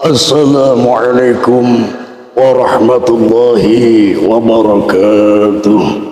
Assalamualaikum warahmatullahi wabarakatuh.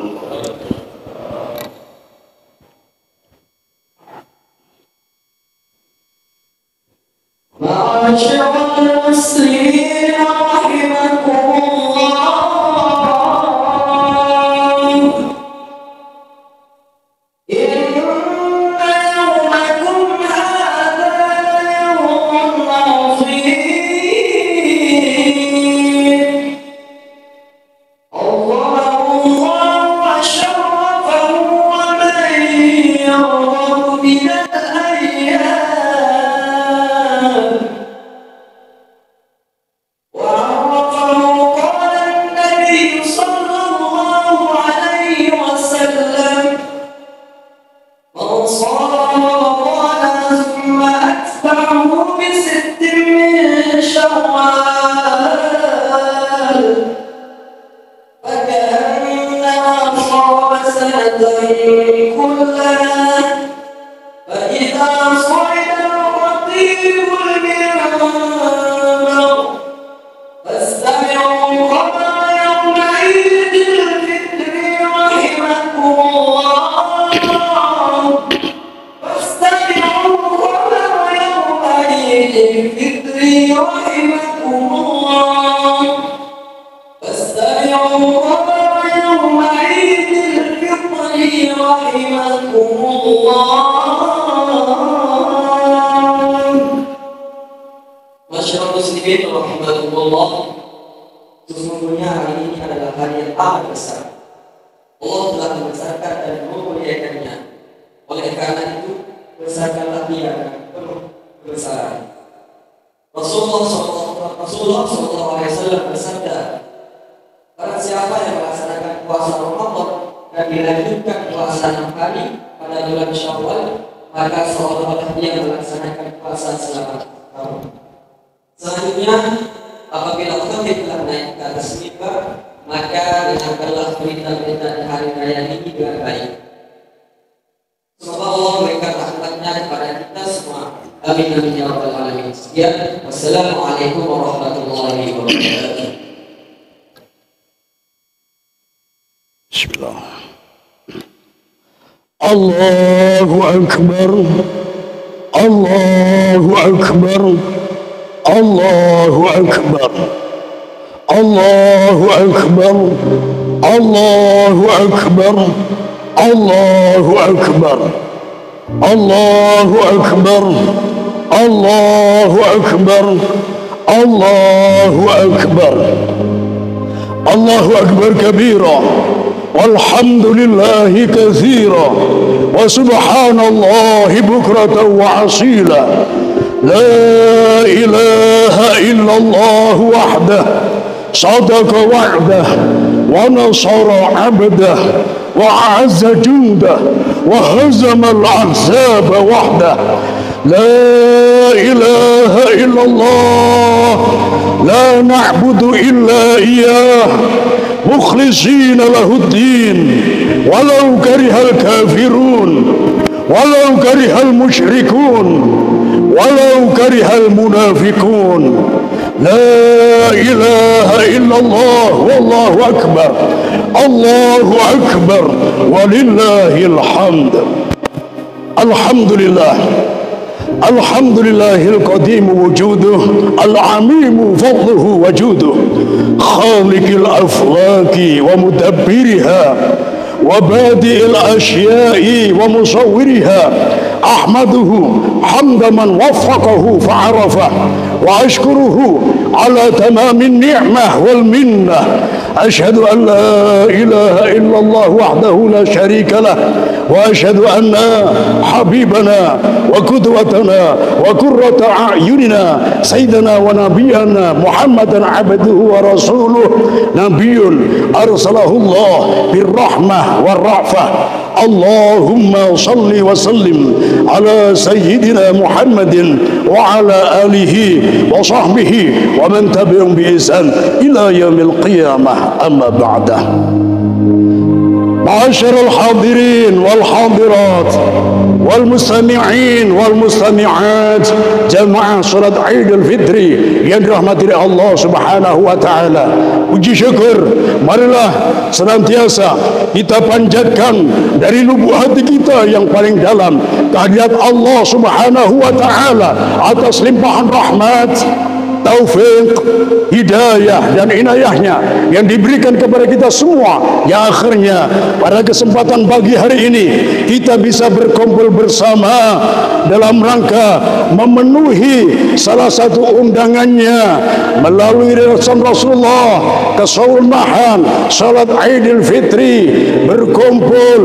Ma'asyiral muslimin rahimakumullah. Sesungguhnya hari ini adalah hari yang amat besar. Allah telah membesarkan dan memuliakannya. Oleh karena itu, besarkanlah dia dengan penuh kebesaran. Rasulullah SAW bersabda, barang siapa yang melaksanakan puasa Ramadan dan dilanjutkan puasa 6 hari pada bulan Syawal, maka seolah-olah dia melaksanakan puasa selama tahun. Selanjutnya, apabila kami telah naik ke atas mimbar, maka dengarkanlah berita-berita di hari raya ini dengan baik. Semoga Allah memberikan rahmatnya kepada kita semua. Amin amin ya rabbal alamin. Sekian. Wassalamualaikum warahmatullahi wabarakatuh. Bismillah. Allahu Akbar. Allahu Akbar. Allahu Akbar. Allahu Akbar. Allahu Akbar. Allahu Akbar. Allahu Akbar. Allahu Akbar. Allahu Akbar. Allahu Akbar kabira. Walhamdulillahi katsira. Wa subhanallahi bukratan wa asila. لا إله إلا الله وحده صدق وعده ونصر عبده وأعز جنده وهزم الأحزاب وحده لا إله إلا الله لا نعبد إلا إياه مخلصين له الدين ولو كره الكافرون ولو كره المشركون ولو كره المنافقون لا إله إلا الله والله أكبر الله أكبر ولله الحمد. الحمد لله الحمد لله القديم وجوده العميم فضله وجوده خالق الأفلاك ومدبرها وبادئ الأشياء ومصورها أحمده حمد من وفقه فعرفه وأشكره على تمام النعمة والمنة أشهد أن لا إله إلا الله وحده لا شريك له وأشهد أن حبيبنا وقدوتنا وقرة أعيننا سيدنا ونبينا محمدا عبده ورسوله نبي أرسله الله بالرحمة والرأفة اللهم صل وسلم على سيدنا محمد وعلى آله وصحبه ومن تبعهم بإحسان إلى يوم القيامة أما بعد. Ma'asyiral hadirin wal hadirat wal mustami'in wal mustami'at jamaah salat Idul Fitri yang dirahmati Allah Subhanahu wa taala. Puji syukur marilah senantiasa kita panjatkan dari lubuk hati kita yang paling dalam kehadirat Allah Subhanahu wa taala atas limpahan rahmat, taufik, hidayah dan inayahnya yang diberikan kepada kita semua, yang akhirnya pada kesempatan pagi hari ini kita bisa berkumpul bersama dalam rangka memenuhi salah satu undangannya melalui Rasulullah kesunahan salat Idul Fitri, berkumpul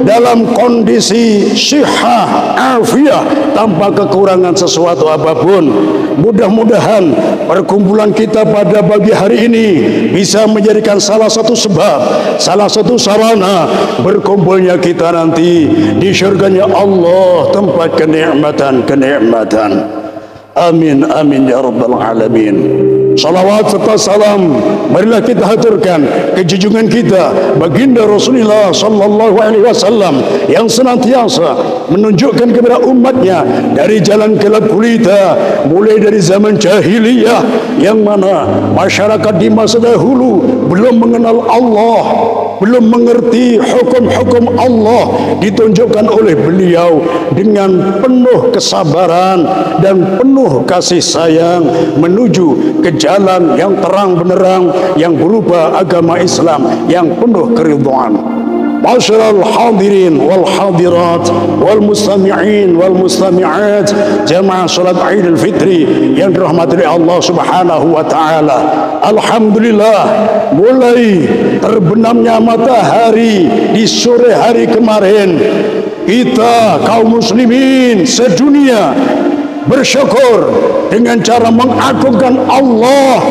dalam kondisi sihah afiah tanpa kekurangan sesuatu apapun. Mudah-mudahan perkumpulan kita pada pagi hari ini bisa menjadikan salah satu sebab, salah satu sarana berkumpulnya kita nanti di syurganya Allah, tempat kenikmatan. Amin amin ya rabbal alamin. Salawat serta salam marilah kita haturkan kejunjungan kita baginda Rasulullah sallallahu alaihi wasallam yang senantiasa menunjukkan kepada umatnya dari jalan gelap gulita mulai dari zaman jahiliyah yang mana masyarakat di masa dahulu belum mengenal Allah, belum mengerti hukum-hukum Allah, ditunjukkan oleh beliau dengan penuh kesabaran dan penuh kasih sayang menuju ke jalan yang terang benderang yang berupa agama Islam yang penuh keridhaan. Ma'asyiral hadirin wal hadirat wal mustami'in wal mustami'at jamaah salat Idul Fitri yang dirahmati Allah Subhanahu wa taala. Alhamdulillah, mulai terbenamnya matahari di sore hari kemarin, kita kaum muslimin sedunia bersyukur dengan cara mengagungkan Allah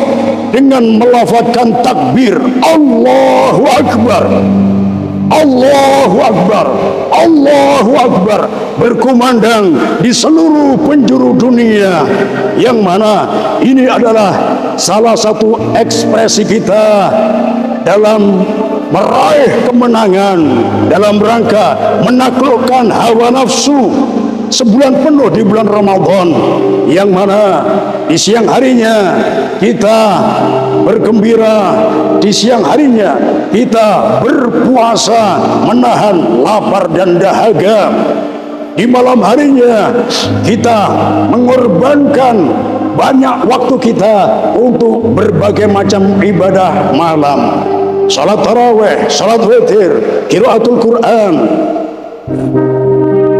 dengan melafazkan takbir Allahu Akbar, Allahu Akbar, Allahu Akbar, berkumandang di seluruh penjuru dunia, yang mana ini adalah salah satu ekspresi kita dalam meraih kemenangan dalam rangka menaklukkan hawa nafsu sebulan penuh di bulan Ramadan, yang mana di siang harinya kita bergembira, di siang harinya kita berpuasa menahan lapar dan dahaga, di malam harinya kita mengorbankan banyak waktu kita untuk berbagai macam ibadah malam, salat tarawih, salat witir, qiraatul Quran,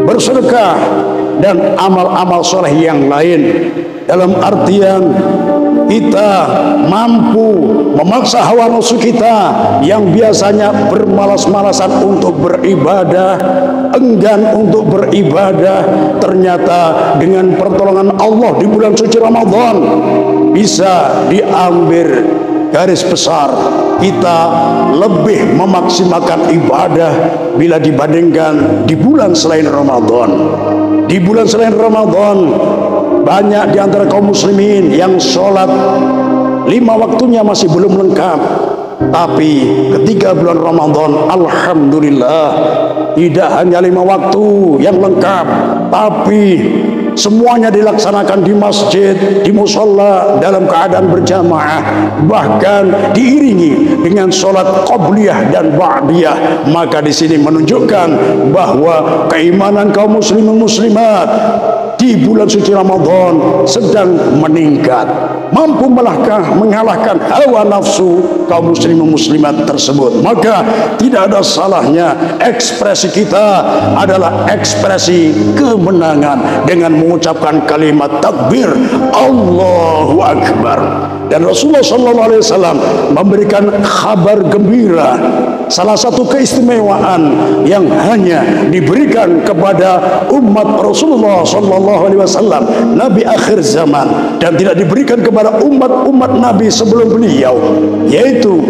bersedekah dan amal-amal soleh yang lain, dalam artian kita mampu memaksa hawa nafsu kita yang biasanya bermalas-malasan untuk beribadah, enggan untuk beribadah, ternyata dengan pertolongan Allah di bulan suci Ramadan bisa diambil garis besar kita lebih memaksimalkan ibadah bila dibandingkan di bulan selain Ramadan. Di bulan selain Ramadan banyak di antara kaum muslimin yang sholat 5 waktunya masih belum lengkap, tapi ketika bulan Ramadan alhamdulillah tidak hanya 5 waktu yang lengkap, tapi semuanya dilaksanakan di masjid, di musola dalam keadaan berjamaah, bahkan diiringi dengan sholat qabliyah dan ba'diyah. Maka di sini menunjukkan bahwa keimanan kaum muslimin muslimat di bulan suci Ramadan sedang meningkat, mampu mengalahkan hawa nafsu kaum muslimin muslimat tersebut. Maka tidak ada salahnya ekspresi kita adalah ekspresi kemenangan dengan mengucapkan kalimat takbir Allahu Akbar. Dan Rasulullah SAW memberikan kabar gembira, salah satu keistimewaan yang hanya diberikan kepada umat Rasulullah SAW, Nabi akhir zaman, dan tidak diberikan kepada umat-umat Nabi sebelum beliau, yaitu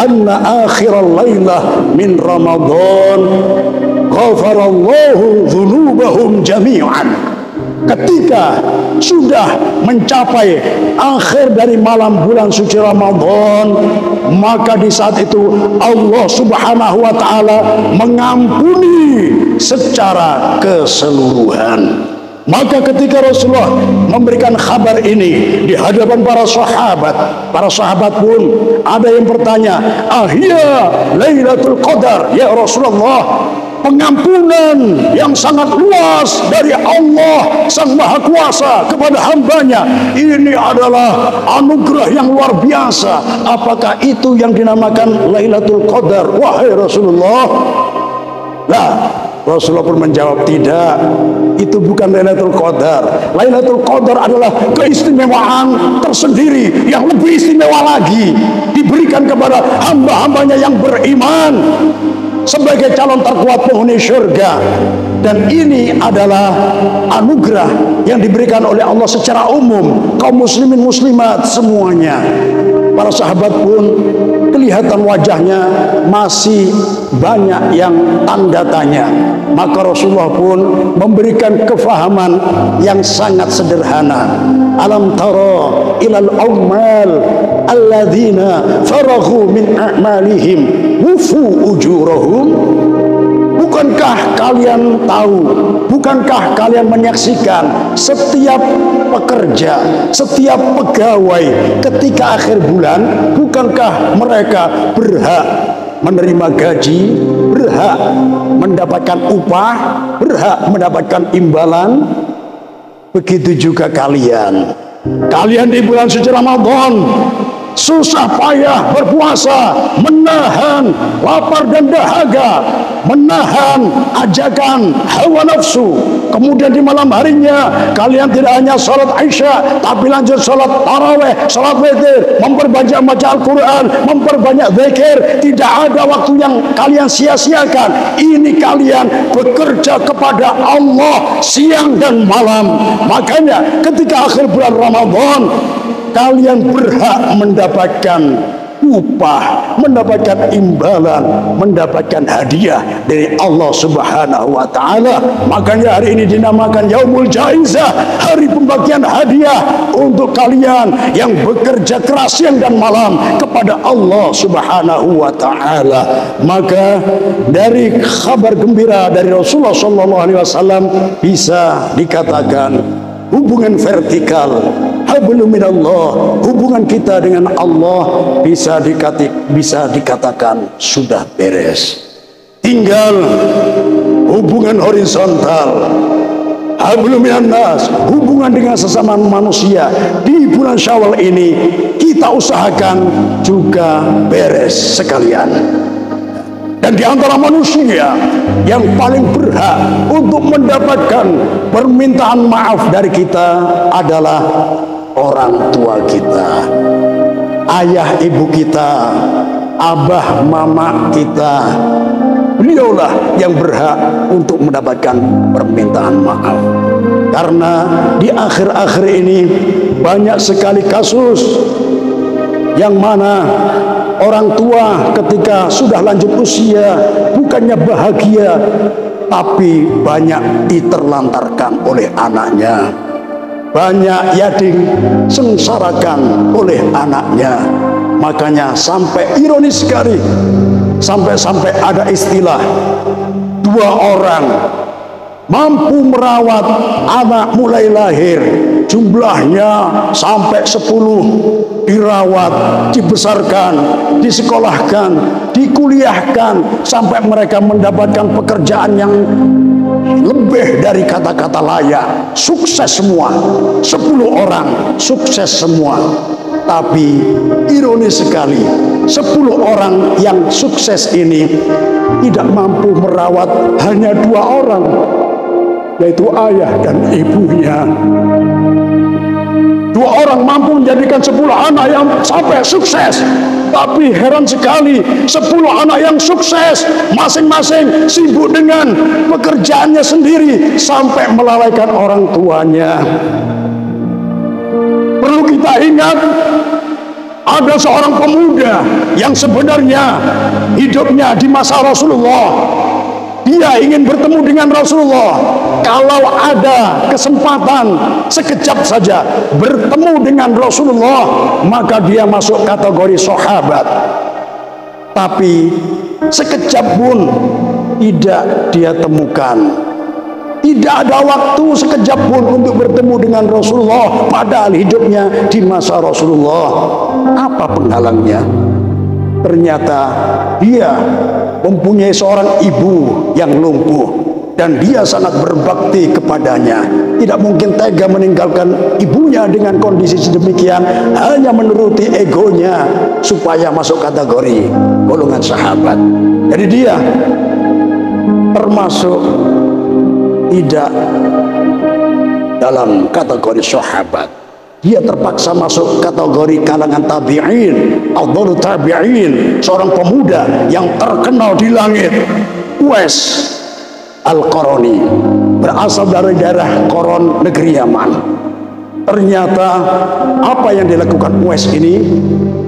anna akhiral lailah min Ramadan ghafarallahu dzunubahum jami'an. ketika sudah mencapai akhir dari malam bulan suci Ramadan, maka di saat itu Allah Subhanahu wa taala mengampuni secara keseluruhan. Maka ketika Rasulullah memberikan kabar ini di hadapan para sahabat pun ada yang bertanya, "Ahya Lailatul Qadar ya Rasulullah?" Pengampunan yang sangat luas dari Allah Sang Maha Kuasa kepada hambanya, ini adalah anugerah yang luar biasa. Apakah itu yang dinamakan Lailatul Qadar, wahai Rasulullah? Lah, Rasulullah pun menjawab, tidak, itu bukan Lailatul Qadar. Lailatul Qadar adalah keistimewaan tersendiri yang lebih istimewa lagi, diberikan kepada hamba-hambanya yang beriman sebagai calon terkuat penghuni surga. Dan ini adalah anugerah yang diberikan oleh Allah secara umum kaum muslimin muslimat semuanya. Para sahabat pun kelihatan wajahnya masih banyak yang tanda tanya. Maka Rasulullah pun memberikan kefahaman yang sangat sederhana. Alam tara ilal ummal alladzina faraghu min a'malihim wufu ujurahum. Bukankah kalian tahu, bukankah kalian menyaksikan setiap pekerja, setiap pegawai ketika akhir bulan, bukankah mereka berhak menerima gaji, berhak mendapatkan upah, berhak mendapatkan imbalan? Begitu juga kalian di bulan suci Ramadan susah payah berpuasa, menahan lapar dan dahaga, menahan ajakan hawa nafsu. Kemudian di malam harinya kalian tidak hanya sholat Isya, tapi lanjut sholat taraweh, sholat witir, memperbanyak baca Al-Quran, memperbanyak zikir. Tidak ada waktu yang kalian sia-siakan. Ini kalian bekerja kepada Allah siang dan malam. Makanya ketika akhir bulan Ramadan, kalian berhak mendapatkan upah, mendapatkan imbalan, mendapatkan hadiah dari Allah Subhanahu wa taala. Makanya hari ini dinamakan Yaumul Jaizah, hari pembagian hadiah untuk kalian yang bekerja keras siang dan malam kepada Allah Subhanahu wa taala. Maka dari kabar gembira dari Rasulullah sallallahu alaihi wasallam bisa dikatakan hubungan vertikal, hablum minallah, hubungan kita dengan Allah bisa dikatakan sudah beres. Tinggal hubungan horizontal, hablum minannas, hubungan dengan sesama manusia di bulan Syawal ini kita usahakan juga beres sekalian. Dan di antara manusia yang paling berhak untuk mendapatkan permintaan maaf dari kita adalah orang tua kita, ayah ibu kita, abah mama kita. Beliaulah yang berhak untuk mendapatkan permintaan maaf. Karena di akhir-akhir ini banyak sekali kasus yang mana orang tua ketika sudah lanjut usia bukannya bahagia, tapi banyak diterlantarkan oleh anaknya, banyak ya disengsarakan oleh anaknya. Makanya sampai ironis sekali, sampai ada istilah dua orang mampu merawat anak mulai lahir, jumlahnya sampai 10, dirawat, dibesarkan, disekolahkan, dikuliahkan, sampai mereka mendapatkan pekerjaan yang lebih dari kata-kata layak, sukses semua. 10 orang sukses semua. Tapi ironis sekali, 10 orang yang sukses ini tidak mampu merawat hanya 2 orang, yaitu ayah dan ibunya. 2 orang mampu menjadikan 10 anak yang sampai sukses. Tapi heran sekali, 10 anak yang sukses masing-masing sibuk dengan pekerjaannya sendiri sampai melalaikan orang tuanya. Perlu kita ingat, ada seorang pemuda yang sebenarnya hidupnya di masa Rasulullah. dia ingin bertemu dengan Rasulullah, kalau ada kesempatan sekejap saja bertemu dengan Rasulullah, maka dia masuk kategori sahabat. Tapi sekejap pun tidak dia temukan. Tidak ada waktu sekejap pun untuk bertemu dengan Rasulullah, padahal hidupnya di masa Rasulullah. Apa penghalangnya? Ternyata dia mempunyai seorang ibu yang lumpuh dan dia sangat berbakti kepadanya. Tidak mungkin tega meninggalkan ibunya dengan kondisi sedemikian hanya menuruti egonya supaya masuk kategori golongan sahabat. Jadi dia termasuk tidak dalam kategori sahabat. Dia terpaksa masuk kategori kalangan tabi'in, afdhalu tabi'in, seorang pemuda yang terkenal di langit, Uwais Al-Qarani, berasal dari daerah Qaron, negeri Yaman. Ternyata apa yang dilakukan Uwais ini?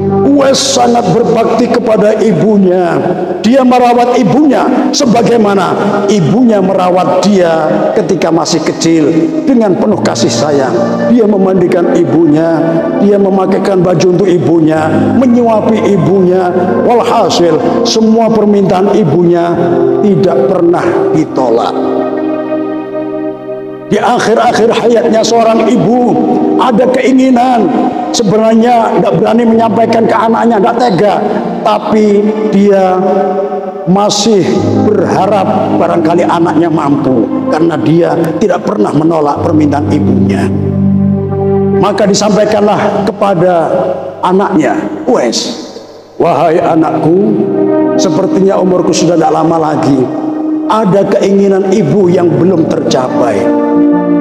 Uwais sangat berbakti kepada ibunya. Dia merawat ibunya sebagaimana ibunya merawat dia ketika masih kecil dengan penuh kasih sayang. Dia memandikan ibunya, dia memakaikan baju untuk ibunya, menyuapi ibunya. Walhasil semua permintaan ibunya tidak pernah ditolak. Di akhir-akhir hayatnya seorang ibu ada keinginan, sebenarnya tidak berani menyampaikan ke anaknya, tidak tega, tapi dia masih berharap barangkali anaknya mampu, karena dia tidak pernah menolak permintaan ibunya. Maka disampaikanlah kepada anaknya, Uwais, wahai anakku, sepertinya umurku sudah tidak lama lagi. Ada keinginan ibu yang belum tercapai.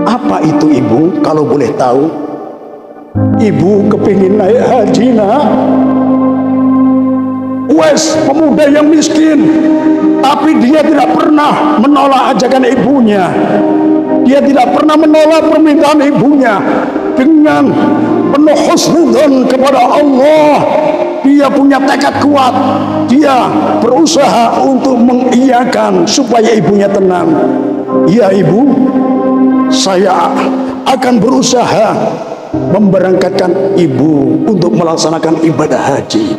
Apa itu ibu? Kalau boleh tahu. Ibu kepingin naik haji, nak. Uwais pemuda yang miskin, tapi dia tidak pernah menolak ajakan ibunya. Dia tidak pernah menolak permintaan ibunya. Dengan penuh husnudzon kepada Allah, dia punya tekad kuat. Dia berusaha untuk mengiyakan supaya ibunya tenang. Ya ibu, saya akan berusaha memberangkatkan ibu untuk melaksanakan ibadah haji.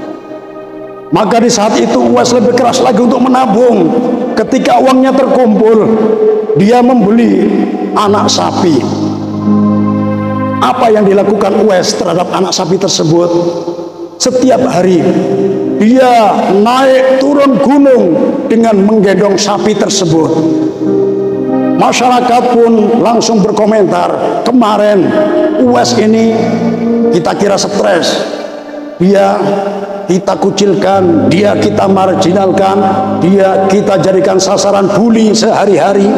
Maka di saat itu Uwais lebih keras lagi untuk menabung. Ketika uangnya terkumpul, dia membeli anak sapi. Apa yang dilakukan Uwais terhadap anak sapi tersebut? Setiap hari dia naik turun gunung dengan menggendong sapi tersebut. Masyarakat pun langsung berkomentar, kemarin Uwais ini kita kira stres, dia kita kucilkan, dia kita marginalkan, dia kita jadikan sasaran bully sehari-hari,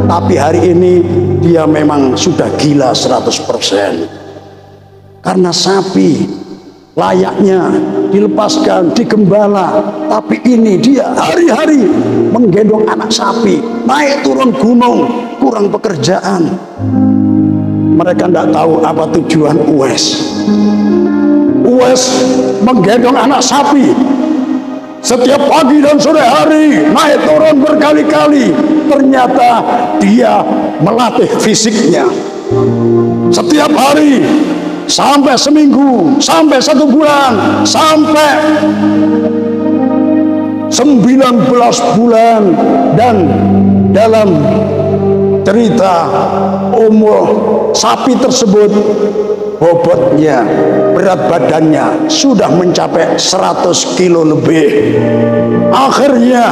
tapi hari ini dia memang sudah gila 100%. Karena sapi layaknya dilepaskan, digembala, tapi ini dia hari-hari menggendong anak sapi, naik turun gunung, kurang pekerjaan. Mereka tidak tahu apa tujuan Uwais. Uwais menggendong anak sapi setiap pagi dan sore hari, naik turun berkali-kali. Ternyata dia melatih fisiknya setiap hari, sampai seminggu, sampai 1 bulan, sampai 19 bulan. Dan dalam cerita umur sapi tersebut, bobotnya, berat badannya sudah mencapai 100 kilo lebih. Akhirnya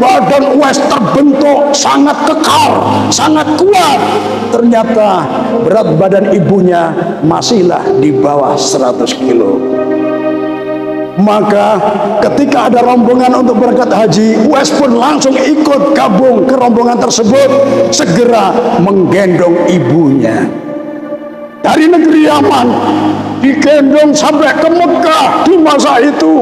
badan Uwais terbentuk sangat kekar, sangat kuat. Ternyata berat badan ibunya masihlah di bawah 100 kilo. Maka ketika ada rombongan untuk berangkat haji, Uwais pun langsung ikut gabung ke rombongan tersebut, segera menggendong ibunya. Dari negeri Yaman digendong sampai ke Mekah di masa itu.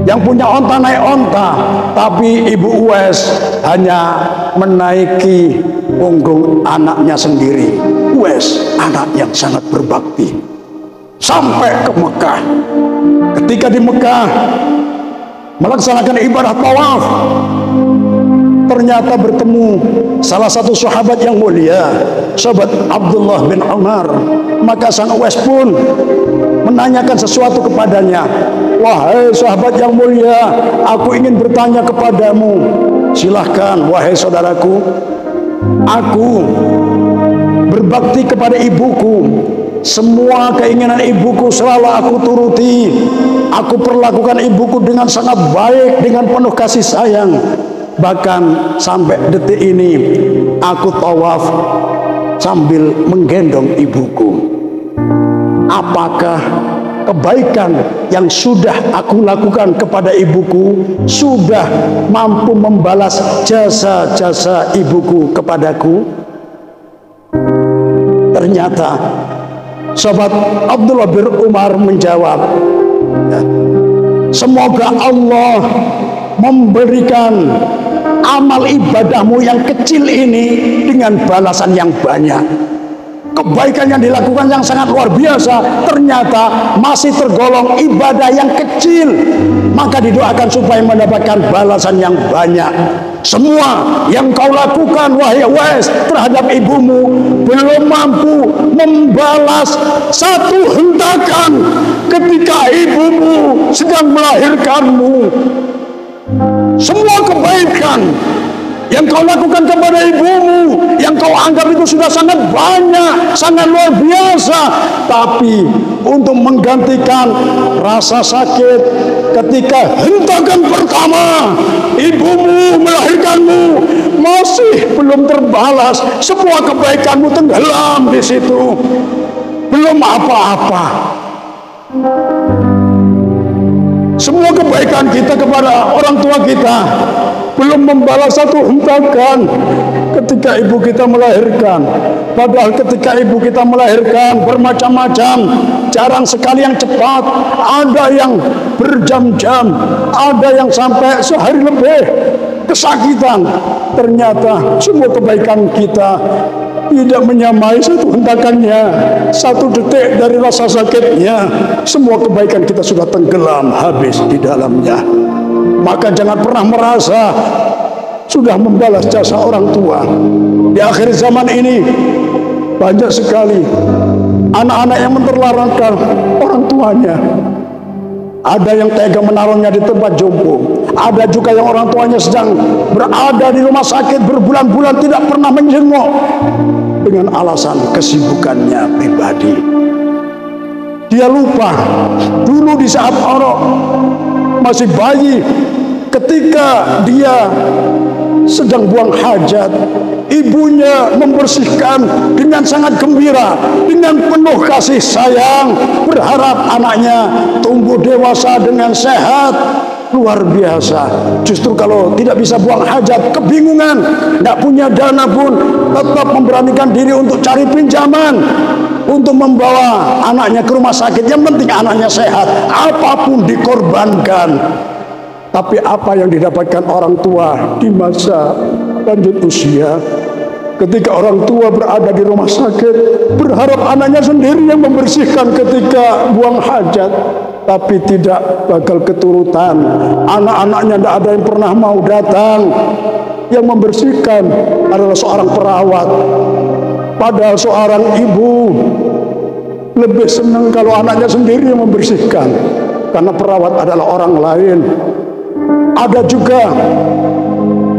Yang punya onta naik onta, tapi ibu Uwais hanya menaiki punggung anaknya sendiri. Uwais anak yang sangat berbakti. Sampai ke Mekah. Ketika di Mekah melaksanakan ibadah tawaf, ternyata bertemu salah satu sahabat yang mulia, sahabat Abdullah bin Umar. Maka sang Uwais pun menanyakan sesuatu kepadanya. Wahai sahabat yang mulia, aku ingin bertanya kepadamu. Silahkan wahai saudaraku. Aku berbakti kepada ibuku. Semua keinginan ibuku selalu aku turuti. Aku perlakukan ibuku dengan sangat baik, dengan penuh kasih sayang. Bahkan sampai detik ini aku tawaf sambil menggendong ibuku. Apakah kebaikan yang sudah aku lakukan kepada ibuku sudah mampu membalas jasa-jasa ibuku kepadaku? Ternyata sahabat Abdullah bin Umar menjawab, semoga Allah memberikan amal ibadahmu yang kecil ini dengan balasan yang banyak. Kebaikan yang dilakukan yang sangat luar biasa ternyata masih tergolong ibadah yang kecil. Maka didoakan supaya mendapatkan balasan yang banyak. Semua yang kau lakukan wahai Uwais terhadap ibumu belum mampu membalas satu hentakan ketika ibumu sedang melahirkanmu. Semua kebaikan yang kau lakukan kepada ibumu, yang kau anggap itu sudah sangat banyak, sangat luar biasa. Tapi untuk menggantikan rasa sakit ketika hentakan pertama ibumu melahirkanmu masih belum terbalas, semua kebaikanmu tenggelam di situ, belum apa-apa. Semua kebaikan kita kepada orang tua kita belum membalas satu hentakan ketika ibu kita melahirkan. Padahal ketika ibu kita melahirkan bermacam-macam, jarang sekali yang cepat, ada yang berjam-jam, ada yang sampai sehari lebih kesakitan. Ternyata semua kebaikan kita tidak menyamai satu hentakannya, satu detik dari rasa sakitnya. Semua kebaikan kita sudah tenggelam habis di dalamnya. Maka jangan pernah merasa sudah membalas jasa orang tua. Di akhir zaman ini banyak sekali anak-anak yang menterlantarkan orang tuanya. Ada yang tega menaruhnya di tempat jompo. Ada juga yang orang tuanya sedang berada di rumah sakit berbulan-bulan tidak pernah menjenguk dengan alasan kesibukannya pribadi. Dia lupa dulu di saat orang masih bayi, ketika dia sedang buang hajat, ibunya membersihkan dengan sangat gembira, dengan penuh kasih sayang, berharap anaknya tumbuh dewasa dengan sehat. Luar biasa. Justru kalau tidak bisa buang hajat, kebingungan, tidak punya dana pun tetap memberanikan diri untuk cari pinjaman untuk membawa anaknya ke rumah sakit. Yang penting anaknya sehat, apapun dikorbankan. Tapi apa yang didapatkan orang tua di masa lanjut usia, ketika orang tua berada di rumah sakit, berharap anaknya sendiri yang membersihkan ketika buang hajat, tapi tidak bakal keturutan. Anak-anaknya tidak ada yang pernah mau datang. Yang membersihkan adalah seorang perawat. Padahal seorang ibu lebih senang kalau anaknya sendiri yang membersihkan, karena perawat adalah orang lain. Ada juga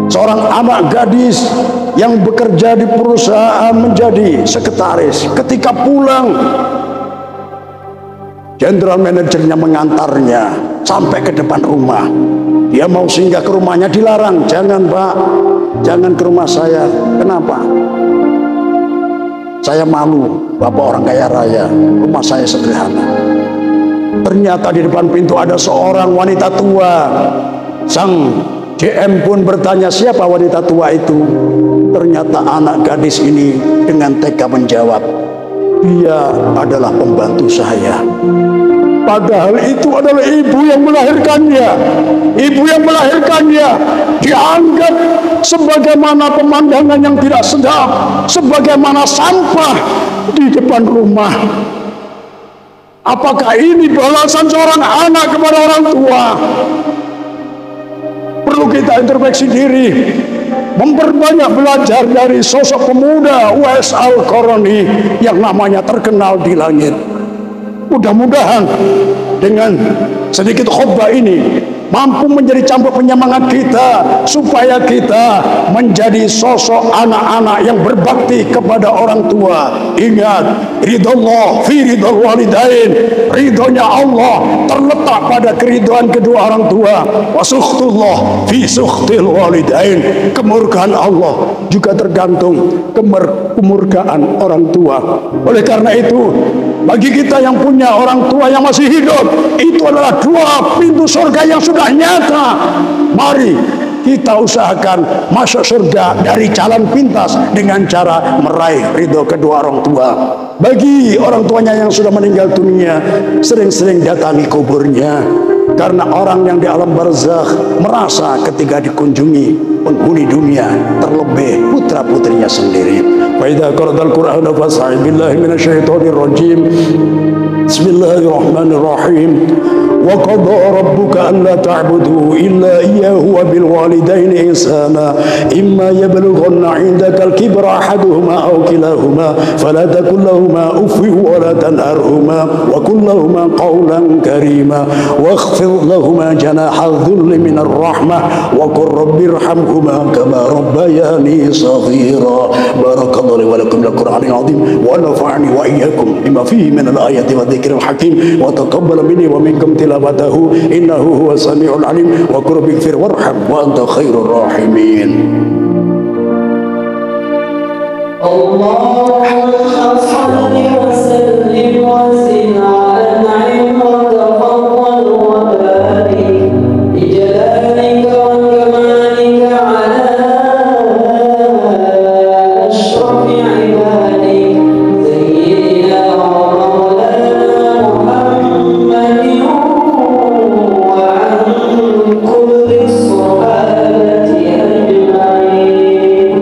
seorang anak gadis yang bekerja di perusahaan menjadi sekretaris. Ketika pulang, general manajernya mengantarnya sampai ke depan rumah. Dia mau singgah ke rumahnya, dilarang. Jangan Pak, jangan ke rumah saya. Kenapa? Saya malu, Bapak orang kaya raya, rumah saya sederhana. Ternyata di depan pintu ada seorang wanita tua. Sang GM pun bertanya, siapa wanita tua itu? Ternyata anak gadis ini dengan tega menjawab, dia adalah pembantu saya. Padahal itu adalah ibu yang melahirkannya. Ibu yang melahirkannya dianggap sebagaimana pemandangan yang tidak sedap, sebagaimana sampah di depan rumah. Apakah ini balasan seorang anak kepada orang tua? Perlu kita introspeksi diri. memperbanyak belajar dari sosok pemuda Uwais Al-Qarni yang namanya terkenal di langit. Mudah-mudahan dengan sedikit khutbah ini mampu menjadi cambuk penyemangat kita supaya kita menjadi sosok anak-anak yang berbakti kepada orang tua. Ingat, ridallah fi ridal walidain, ridhonya Allah terletak pada keridhaan kedua orang tua. Wa sukhtullah fi sukhtil walidain, kemurkaan Allah juga tergantung kemurkaan orang tua. Oleh karena itu, bagi kita yang punya orang tua yang masih hidup, itu adalah dua pintu surga yang sudah nyata. Mari kita usahakan masuk surga dari jalan pintas dengan cara meraih ridho kedua orang tua. Bagi orang tuanya yang sudah meninggal dunia, sering-sering datangi kuburnya, karena orang yang di alam barzakh merasa ketika dikunjungi penghuni dunia, terlebih putra putrinya sendiri. Wa idza qara'al Qur'ana fasta'idz billahi minasyaitonir rajim. Bismillahirrahmanirrahim. Wa qada rabbuka alla ta'budu illa iyyahu wa bil walidayni ihsana imma yablughanna 'indaka al-kibra ahaduhuma aw kilahuma fala takul lahumā uffin wa la tanharhumā wa qul lahumā qawlan karīmā wakhfid lahumā janāha adh-dhulli minar rahmah wa qur rabbirhamhumā kamā rabbayānī shaghīrā. Barakallahu li wa lakum bil Qur'anil 'azim wa nafa'ani wa iyyakum bima fihi min al-ayati wa dhikril hakim wa taqabbal minni wa minkum tilawatahu innahu huwas sami'ul 'alim wa qur bighfir warham wa anta khairur rahimin. Allahumma shalli wa sallim wa zid 'ala na'im wa tafaddal wa barik bi jalalika wa kamalika 'ala ashrafi 'ibadik sayyidina wa maulana Muhammadin wa 'an kulli sahabati ajma'in.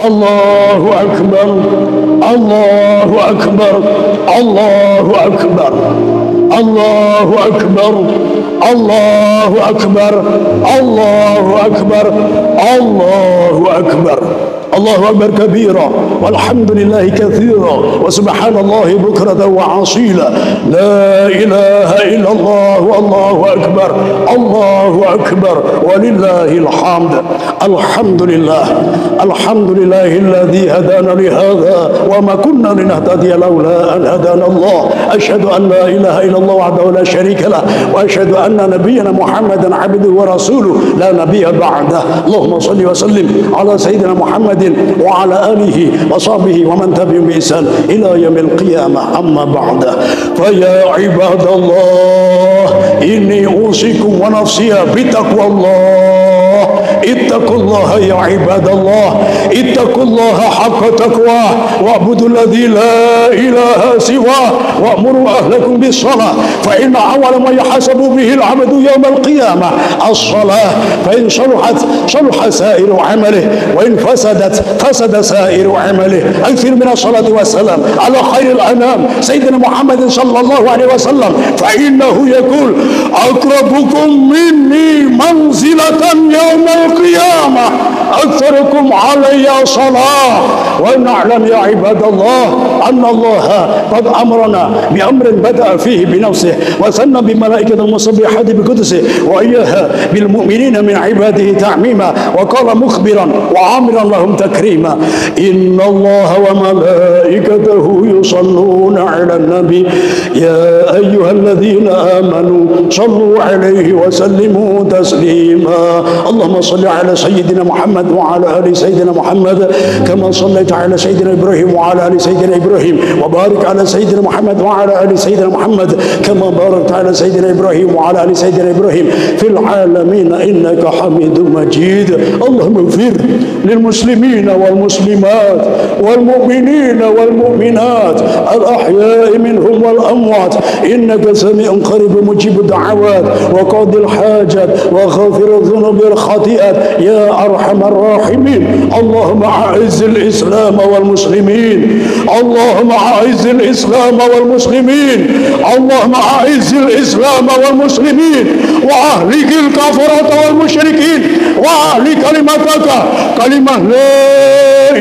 Allahu Akbar, Allahu Akbar, Allahu Akbar, Allahu Akbar, Allahu Akbar, Allahu Akbar, Allahu Akbar. Allahu Akbar kabira walhamdulillahi kathira wa subhanallahi bukratan wa asila. La ilaha illallah wallahu akbar, Allahu akbar walillahil hamd. Alhamdulillah, alhamdulillahilladzi hadana li hadha wa ma kunna linahtadiya laula an hadana Allah. Asyhadu an la ilaha illallah wahdahu la syarika lah wa asyhadu anna nabiyyana Muhammadan abduhu wa rasuluh la nabiyya ba'dah. Allahumma shalli wa sallim ala sayyidina Muhammadin وعلى آله وصحبه ومن تبعهم بإحسان إلى يوم القيامة. أما بعد فيا عباد الله إني أوصيكم ونفسي بتقوى الله. اتقوا الله يا عباد الله، اتقوا الله حق تقواه واعبدوا الذي لا إله سواه وأمروا أهلكم بالصلاة فإن أول ما يحاسب به العبد يوم القيامة الصلاة، فإن صلحت صلح سائر عمله وإن فسدت فسد سائر عمله. أكثر من الصلاة والسلام على خير الأنام سيدنا محمد صلى الله عليه وسلم، فإنه يقول أقربكم مني منزلة يوم القيامة أكثركم علي صلاة. ونعلم يا عباد الله أن الله قد أمرنا بأمر بدأ فيه بنفسه وثنى بملائكة المسبحات بقدسه وإياها بالمؤمنين من عباده تعميما، وقال مخبرا وعامرا لهم تكريما إن الله وملائكته يصلون على النبي يا أيها الذين آمنوا صلوا عليه وسلموا تسليما. اللهم صل على سيدنا محمد وعلى آل سيدنا محمد كما صليت على سيدنا إبراهيم وعلى آل سيدنا إبراهيم، وبارك على سيدنا محمد وعلى آل سيدنا محمد كما باركت على سيدنا إبراهيم وعلى آل سيدنا إبراهيم في العالمين إنك حميد مجيد. اللهم اغفر للمسلمين والمسلمات والمؤمنين والمؤمنات الأحياء منهم والأموات إنك سميع قريب مجيب الدعوات وقاضي الحاجات وغافر الذنوب والخطيئات يا أرحم الراحمين. اللهم أعز الإسلام والمسلمين، اللهم أعز الإسلام والمسلمين، اللهم أعز الإسلام والمسلمين وأهلك الكفرة والمشركين وأهل كلمتك كلمة لا